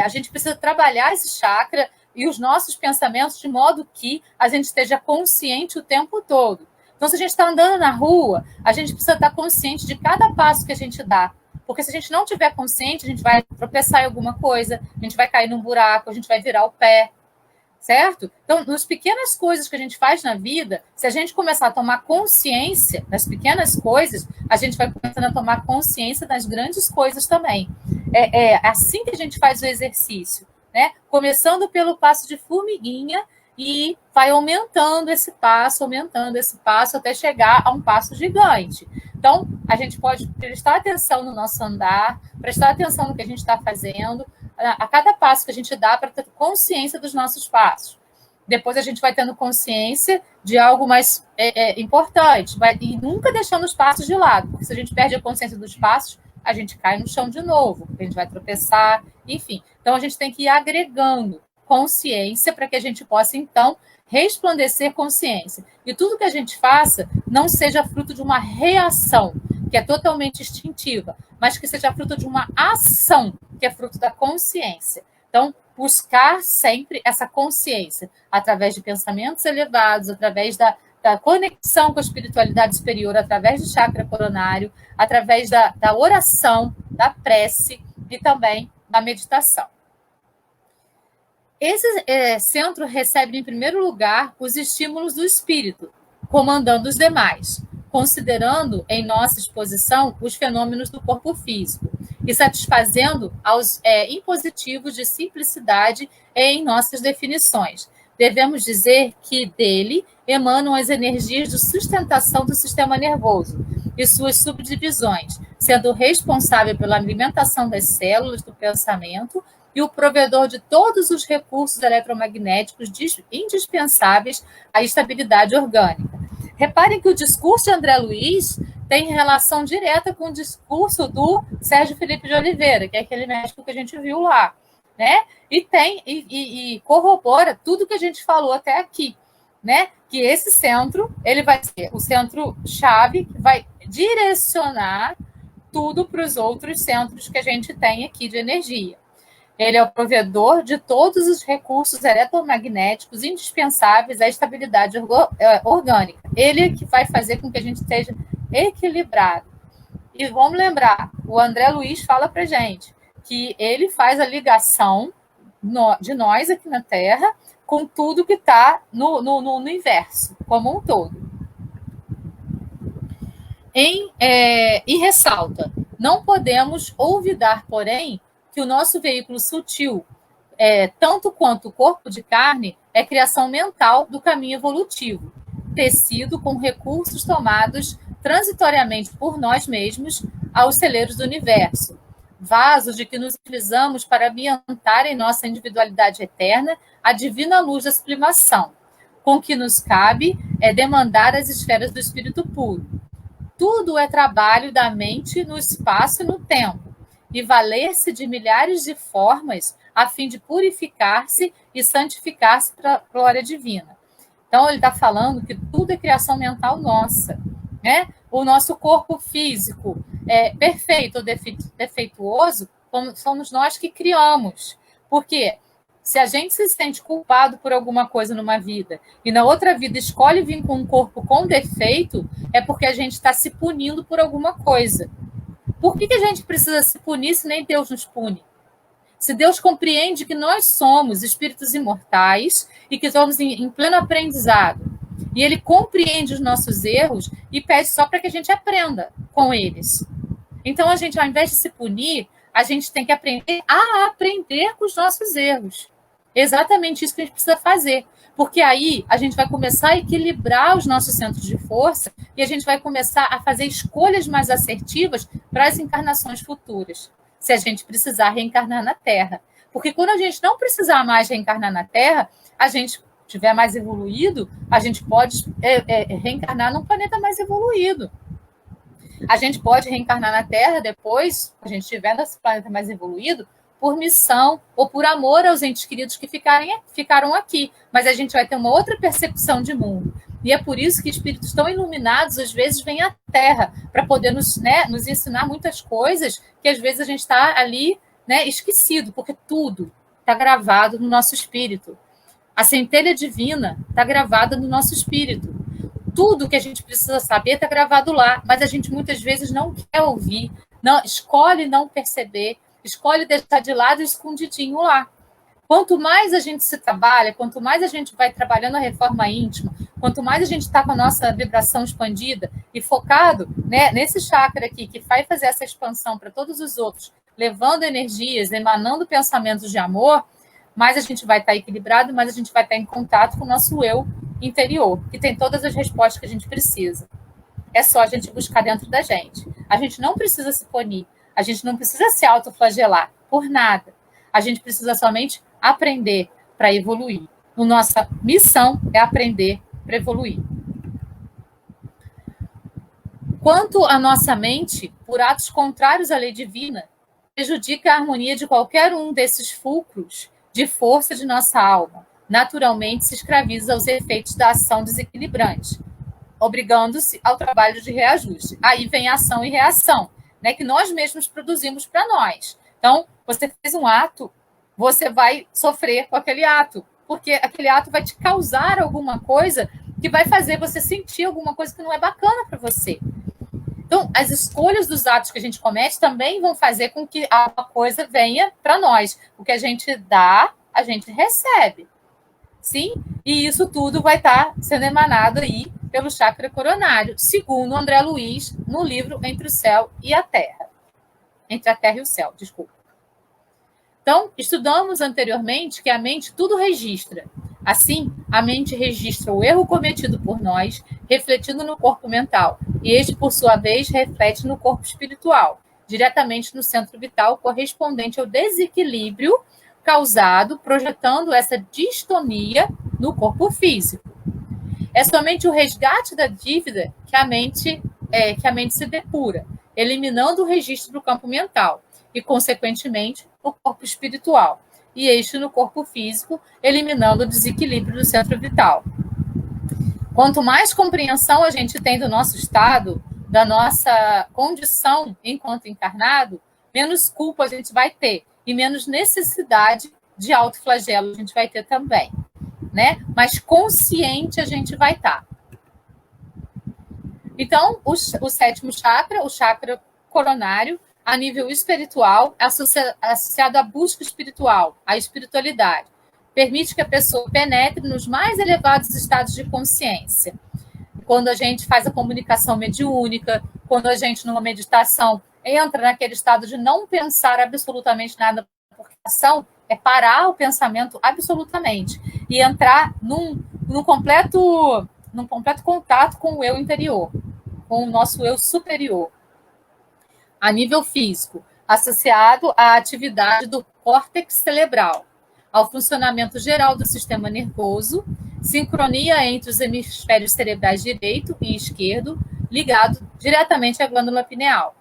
a gente precisa trabalhar esse chakra e os nossos pensamentos de modo que a gente esteja consciente o tempo todo. Então, se a gente está andando na rua, a gente precisa estar consciente de cada passo que a gente dá. Porque se a gente não tiver consciente, a gente vai tropeçar em alguma coisa, a gente vai cair num buraco, a gente vai virar o pé, certo? Então, nas pequenas coisas que a gente faz na vida, se a gente começar a tomar consciência das pequenas coisas, a gente vai começando a tomar consciência das grandes coisas também. É assim que a gente faz o exercício, né? Começando pelo passo de formiguinha e vai aumentando esse passo, até chegar a um passo gigante. Então, a gente pode prestar atenção no nosso andar, prestar atenção no que a gente está fazendo, a cada passo que a gente dá, para ter consciência dos nossos passos. Depois a gente vai tendo consciência de algo mais importante, e nunca deixando os passos de lado, porque se a gente perde a consciência dos passos, a gente cai no chão de novo, a gente vai tropeçar, enfim. Então a gente tem que ir agregando consciência para que a gente possa, então, resplandecer consciência. E tudo que a gente faça não seja fruto de uma reação, que é totalmente instintiva, mas que seja fruto de uma ação, que é fruto da consciência. Então, buscar sempre essa consciência, através de pensamentos elevados, através da conexão com a espiritualidade superior, através do chakra coronário, através da oração, da prece e também da meditação. Esse centro recebe, em primeiro lugar, os estímulos do espírito, comandando os demais, considerando em nossa exposição os fenômenos do corpo físico e satisfazendo aos impositivos de simplicidade em nossas definições. Devemos dizer que dele emanam as energias de sustentação do sistema nervoso e suas subdivisões, sendo responsável pela alimentação das células do pensamento e o provedor de todos os recursos eletromagnéticos indispensáveis à estabilidade orgânica. Reparem que o discurso de André Luiz tem relação direta com o discurso do Sérgio Felipe de Oliveira, que é aquele médico que a gente viu lá, né? E corrobora tudo que a gente falou até aqui, né? Que esse centro, ele vai ser o centro-chave, que vai direcionar tudo para os outros centros que a gente tem aqui de energia. Ele é o provedor de todos os recursos eletromagnéticos indispensáveis à estabilidade orgânica. Ele é que vai fazer com que a gente esteja equilibrado. E vamos lembrar, o André Luiz fala para a gente que ele faz a ligação de nós aqui na Terra com tudo que está no universo, como um todo. E ressalta, não podemos olvidar, porém, que o nosso veículo sutil, tanto quanto o corpo de carne, é criação mental do caminho evolutivo, tecido com recursos tomados transitoriamente por nós mesmos aos celeiros do universo, vasos de que nos utilizamos para ambientar em nossa individualidade eterna a divina luz da sublimação, com que nos cabe demandar as esferas do espírito puro. Tudo é trabalho da mente no espaço e no tempo, e valer-se de milhares de formas a fim de purificar-se e santificar-se para a glória divina. Então, ele está falando que tudo é criação mental nossa, né? O nosso corpo físico é perfeito ou defeituoso, somos nós que criamos. Porque se a gente se sente culpado por alguma coisa numa vida e na outra vida escolhe vir com um corpo com defeito, é porque a gente está se punindo por alguma coisa. Por que a gente precisa se punir se nem Deus nos pune? Se Deus compreende que nós somos espíritos imortais e que estamos em pleno aprendizado, e Ele compreende os nossos erros e pede só para que a gente aprenda com eles. Então, a gente, ao invés de se punir, a gente tem que aprender a aprender com os nossos erros. Exatamente isso que a gente precisa fazer. Porque aí a gente vai começar a equilibrar os nossos centros de força e a gente vai começar a fazer escolhas mais assertivas para as encarnações futuras, se a gente precisar reencarnar na Terra. Porque quando a gente não precisar mais reencarnar na Terra, a gente tiver mais evoluído, a gente pode reencarnar num planeta mais evoluído. A gente pode reencarnar na Terra depois, a gente estiver nesse planeta mais evoluído, por missão ou por amor aos entes queridos que ficaram aqui. Mas a gente vai ter uma outra percepção de mundo. E é por isso que espíritos tão iluminados, às vezes, vêm à Terra, para poder nos ensinar muitas coisas que, às vezes, a gente está ali esquecido, porque tudo está gravado no nosso espírito. A centelha divina está gravada no nosso espírito. Tudo que a gente precisa saber está gravado lá, mas a gente muitas vezes não quer ouvir, escolhe não perceber, escolhe deixar de lado e escondidinho lá. Quanto mais a gente se trabalha, quanto mais a gente vai trabalhando a reforma íntima, quanto mais a gente está com a nossa vibração expandida e focado nesse chakra aqui, que vai fazer essa expansão para todos os outros, levando energias, emanando pensamentos de amor, mais a gente vai estar equilibrado, mais a gente vai estar em contato com o nosso eu interior, que tem todas as respostas que a gente precisa. É só a gente buscar dentro da gente. A gente não precisa se punir, a gente não precisa se autoflagelar por nada. A gente precisa somente aprender para evoluir. Nossa missão é aprender para evoluir. Quanto à nossa mente, por atos contrários à lei divina, prejudica a harmonia de qualquer um desses fulcros de força de nossa alma, naturalmente se escraviza aos efeitos da ação desequilibrante, obrigando-se ao trabalho de reajuste. Aí vem ação e reação, que nós mesmos produzimos para nós. Então, você fez um ato, você vai sofrer com aquele ato, porque aquele ato vai te causar alguma coisa que vai fazer você sentir alguma coisa que não é bacana para você. Então, as escolhas dos atos que a gente comete também vão fazer com que alguma coisa venha para nós. O que a gente dá, a gente recebe. Sim? E isso tudo vai estar sendo emanado aí pelo chakra coronário, segundo André Luiz, no livro Entre o Céu e a Terra. Entre a Terra e o Céu, desculpa. Então, estudamos anteriormente que a mente tudo registra. Assim, a mente registra o erro cometido por nós, refletindo no corpo mental, e este, por sua vez, reflete no corpo espiritual, diretamente no centro vital, correspondente ao desequilíbrio causado, projetando essa distonia no corpo físico. É somente o resgate da dívida que a mente se depura, eliminando o registro do campo mental e, consequentemente, o corpo espiritual, e este no corpo físico, eliminando o desequilíbrio do centro vital. Quanto mais compreensão a gente tem do nosso estado, da nossa condição enquanto encarnado, menos culpa a gente vai ter e menos necessidade de autoflagelo a gente vai ter também, Mas consciente a gente vai estar. Então, o sétimo chakra, o chakra coronário, a nível espiritual, associado à busca espiritual, à espiritualidade. Permite que a pessoa penetre nos mais elevados estados de consciência. Quando a gente faz a comunicação mediúnica, quando a gente, numa meditação, entra naquele estado de não pensar absolutamente nada, porque a ação é parar o pensamento absolutamente e entrar num completo contato com o eu interior, com o nosso eu superior. A nível físico, associado à atividade do córtex cerebral, ao funcionamento geral do sistema nervoso, sincronia entre os hemisférios cerebrais direito e esquerdo, ligado diretamente à glândula pineal.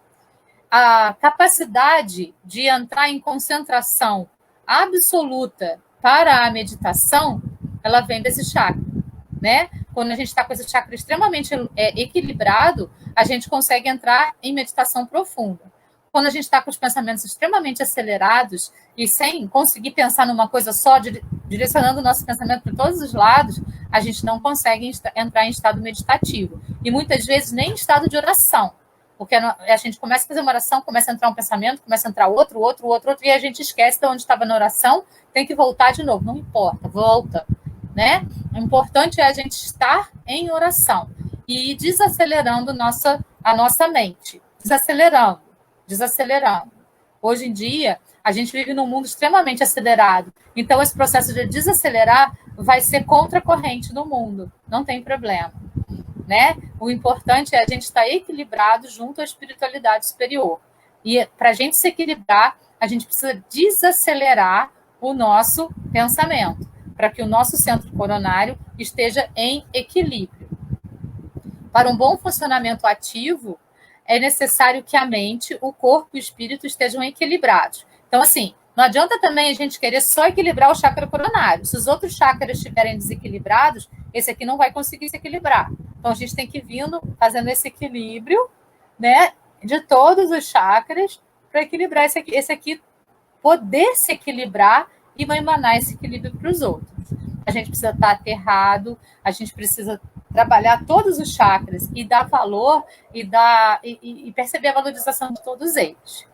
A capacidade de entrar em concentração absoluta para a meditação, ela vem desse chakra, Quando a gente está com esse chakra extremamente equilibrado, a gente consegue entrar em meditação profunda. Quando a gente está com os pensamentos extremamente acelerados e sem conseguir pensar numa coisa só, direcionando o nosso pensamento para todos os lados, a gente não consegue entrar em estado meditativo. E muitas vezes nem em estado de oração. Porque a gente começa a fazer uma oração, começa a entrar um pensamento, começa a entrar outro, e a gente esquece de onde estava na oração, tem que voltar de novo. Não importa, volta. O importante é a gente estar em oração e ir desacelerando a nossa mente. Desacelerando. Hoje em dia, a gente vive num mundo extremamente acelerado. Então, esse processo de desacelerar vai ser contracorrente no mundo. Não tem problema. O importante é a gente estar equilibrado junto à espiritualidade superior. E para a gente se equilibrar, a gente precisa desacelerar o nosso pensamento, para que o nosso centro coronário esteja em equilíbrio. Para um bom funcionamento ativo, é necessário que a mente, o corpo e o espírito estejam equilibrados. Então, assim, não adianta também a gente querer só equilibrar o chakra coronário. Se os outros chakras estiverem desequilibrados, esse aqui não vai conseguir se equilibrar. Então, a gente tem que ir vindo, fazendo esse equilíbrio, né, de todos os chakras, para equilibrar esse aqui poder se equilibrar e vai emanar esse equilíbrio para os outros. A gente precisa estar aterrado, a gente precisa trabalhar todos os chakras e dar valor e perceber a valorização de todos eles.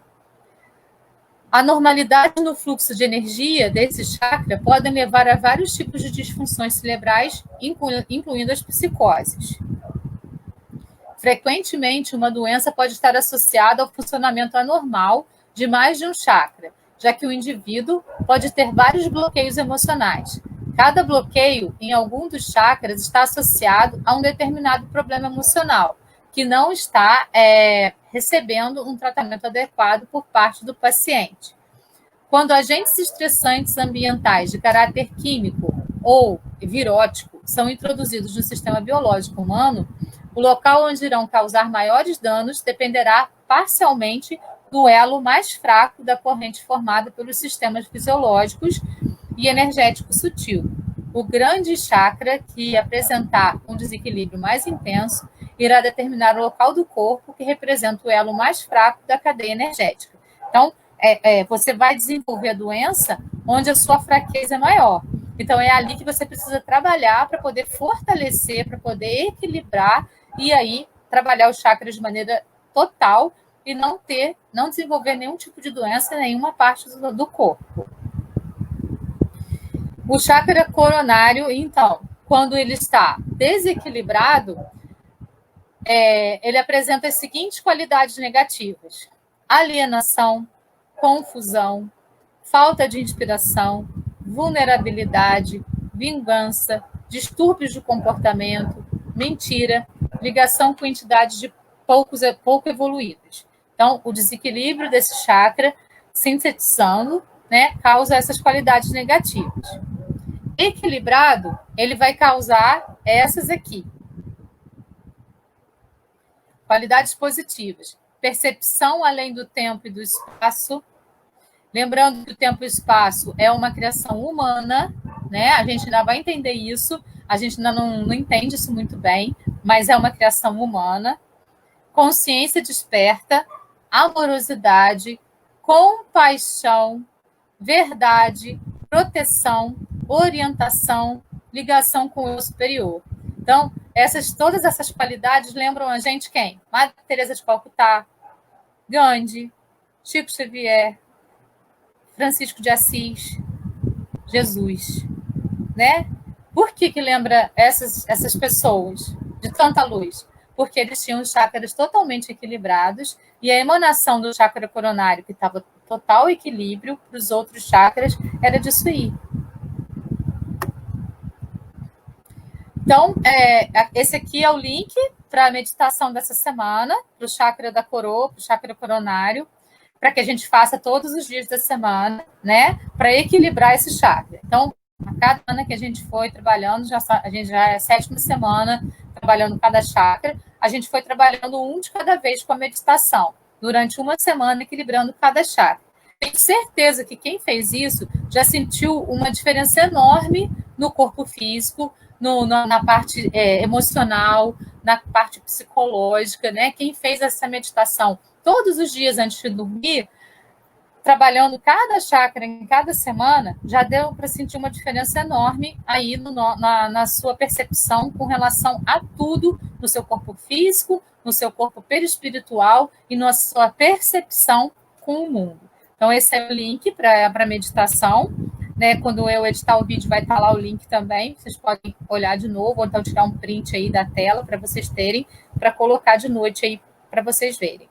A normalidade no fluxo de energia desse chakra pode levar a vários tipos de disfunções cerebrais, incluindo as psicoses. Frequentemente, uma doença pode estar associada ao funcionamento anormal de mais de um chakra, já que o indivíduo pode ter vários bloqueios emocionais. Cada bloqueio em algum dos chakras está associado a um determinado problema emocional, que não está recebendo um tratamento adequado por parte do paciente. Quando agentes estressantes ambientais de caráter químico ou virótico são introduzidos no sistema biológico humano, o local onde irão causar maiores danos dependerá parcialmente do elo mais fraco da corrente formada pelos sistemas fisiológicos e energético sutil. O grande chakra que apresentar um desequilíbrio mais intenso irá determinar o local do corpo que representa o elo mais fraco da cadeia energética. Então, você vai desenvolver a doença onde a sua fraqueza é maior. Então, é ali que você precisa trabalhar para poder fortalecer, para poder equilibrar e aí trabalhar os chakras de maneira total e não desenvolver nenhum tipo de doença em nenhuma parte do corpo. O chakra coronário, então, quando ele está desequilibrado, ele apresenta as seguintes qualidades negativas: alienação, confusão, falta de inspiração, vulnerabilidade, vingança, distúrbios de comportamento, mentira, ligação com entidades de pouco evoluídas. Então, o desequilíbrio desse chakra, sintetizando, né, causa essas qualidades negativas. Equilibrado, ele vai causar essas aqui. Qualidades positivas. Percepção além do tempo e do espaço. Lembrando que o tempo e o espaço é uma criação humana, né? A gente ainda vai entender isso, a gente ainda não entende isso muito bem, mas é uma criação humana. Consciência desperta, amorosidade, compaixão, verdade, proteção, orientação, ligação com o eu superior. Então, todas essas qualidades lembram a gente quem? Madre Teresa de Calcutá, Gandhi, Chico Xavier, Francisco de Assis, Jesus, né? Por que lembra essas pessoas de tanta luz? Porque eles tinham os chakras totalmente equilibrados e a emanação do chakra coronário, que estava total equilíbrio para os outros chakras, era disso aí. Então, esse aqui é o link para a meditação dessa semana, para o chakra da coroa, para o chakra coronário, para que a gente faça todos os dias da semana, né, para equilibrar esse chakra. Então, a cada semana que a gente foi trabalhando, a gente já é a 7ª semana trabalhando cada chakra, a gente foi trabalhando um de cada vez com a meditação, durante uma semana equilibrando cada chakra. Tenho certeza que quem fez isso já sentiu uma diferença enorme no corpo físico, na parte emocional, na parte psicológica, né? Quem fez essa meditação todos os dias antes de dormir, trabalhando cada chakra em cada semana, já deu para sentir uma diferença enorme aí na sua percepção com relação a tudo, no seu corpo físico, no seu corpo perispiritual e na sua percepção com o mundo. Então, esse é o link para a meditação. Né? Quando eu editar o vídeo, vai estar lá o link também. Vocês podem olhar de novo, ou então tirar um print aí da tela para vocês terem, para colocar de noite aí para vocês verem.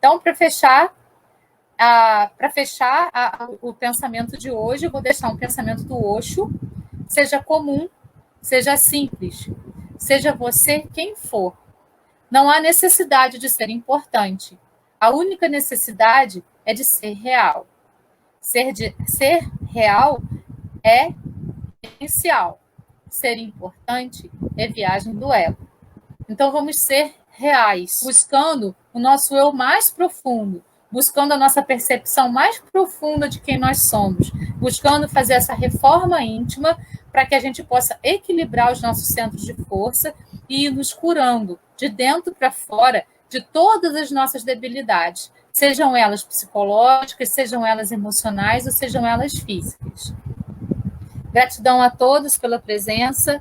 Então, para fechar, o pensamento de hoje, eu vou deixar um pensamento do Osho: seja comum, seja simples, seja você quem for. Não há necessidade de ser importante. A única necessidade é de ser real. Ser real é essencial. Ser importante é viagem do ego. Então vamos ser reais, buscando o nosso eu mais profundo, buscando a nossa percepção mais profunda de quem nós somos, buscando fazer essa reforma íntima para que a gente possa equilibrar os nossos centros de força e ir nos curando de dentro para fora de todas as nossas debilidades, sejam elas psicológicas, sejam elas emocionais ou sejam elas físicas. Gratidão a todos pela presença.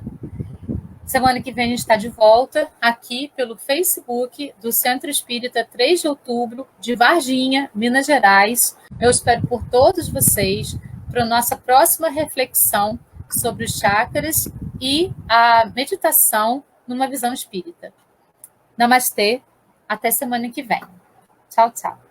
Semana que vem a gente está de volta aqui pelo Facebook do Centro Espírita 3 de Outubro, de Varginha, Minas Gerais. Eu espero por todos vocês para a nossa próxima reflexão sobre os chakras e a meditação numa visão espírita. Namastê, até semana que vem. Tchau, tchau.